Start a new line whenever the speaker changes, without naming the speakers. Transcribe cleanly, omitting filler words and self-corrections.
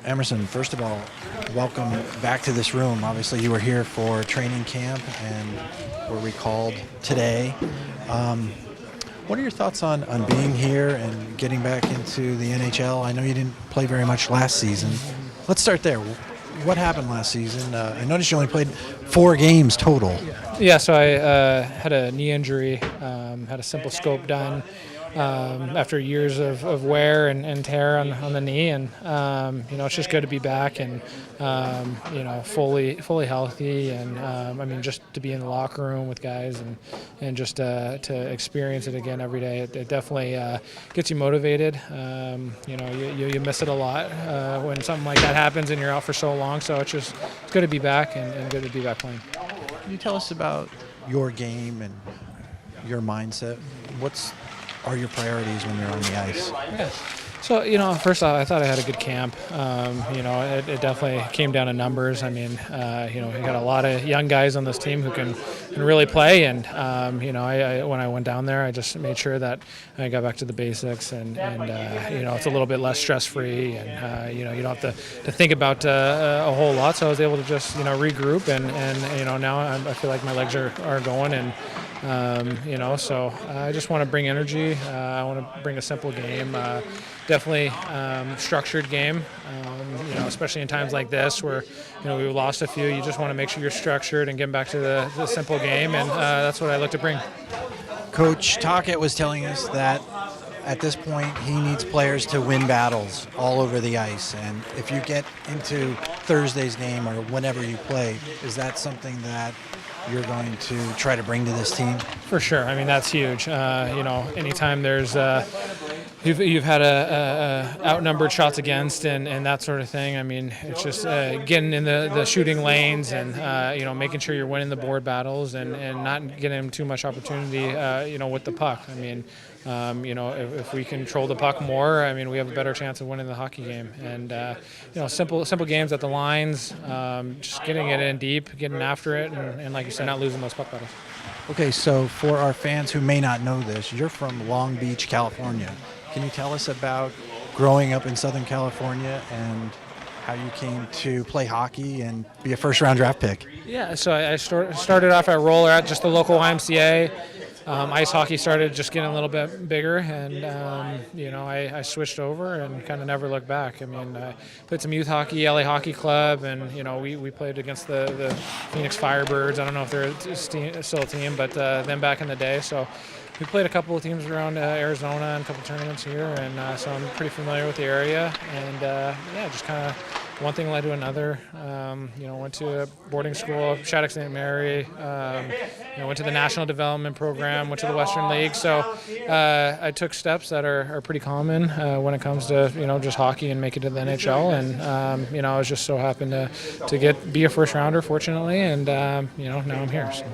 Emerson, first of all, welcome back to this room. Obviously, you were here for training camp and were recalled today. What are your thoughts on being here and getting back into the NHL? I know you didn't play very much last season. Let's start there. What happened last season? I noticed you only played 4 games total.
Yeah, so I had a knee injury, had a simple scope done after years of wear and tear on the knee, and it's just good to be back and fully healthy, and just to be in the locker room with guys and just to experience it again every day. It definitely gets you motivated. You miss it a lot when something like that happens and you're out for so long. So it's good to be back and good to be back playing.
Can you tell us about your game and your mindset? What are your priorities when you're on the ice?
Yeah. So, first off, I thought I had a good camp. It definitely came down to numbers. We got a lot of young guys on this team who can really play. And, when I went down there, I just made sure that I got back to the basics and it's a little bit less stress-free. And, you don't have to think about a whole lot. So I was able to just, regroup. And now I feel like my legs are going. And, so I just want to bring energy. I want to bring a simple game. Definitely structured game, especially in times like this where, we lost a few. You just want to make sure you're structured and get back to the simple game, and that's what I look to bring.
Coach Tocchet was telling us that at this point he needs players to win battles all over the ice, and if you get into Thursday's game or whenever you play, is that something that you're going to try to bring to this team?
For sure. That's huge. Anytime there's you've had a outnumbered shots against and that sort of thing. It's just getting in the shooting lanes and making sure you're winning the board battles and not getting too much opportunity with the puck. If we control the puck more, we have a better chance of winning the hockey game. And simple games at the lines, just getting it in deep, getting after it, and like you said, not losing those puck battles.
Okay, so for our fans who may not know this, you're from Long Beach, California. Can you tell us about growing up in Southern California and how you came to play hockey and be a first-round draft pick?
Yeah, so I started off at roller at just the local YMCA. Ice hockey started just getting a little bit bigger, and I switched over and kind of never looked back. I played some youth hockey, LA Hockey Club, and we played against the Phoenix Firebirds. I don't know if they're still a team, but them back in the day. So we played a couple of teams around Arizona and a couple of tournaments here, and so I'm pretty familiar with the area. And just kind of one thing led to another. Went to a boarding school, Shattuck St. Mary. Went to the National Development Program, went to the Western League. So I took steps that are pretty common when it comes to just hockey and make it to the NHL. And I was just so happened to be a first rounder, fortunately, and now I'm here. So.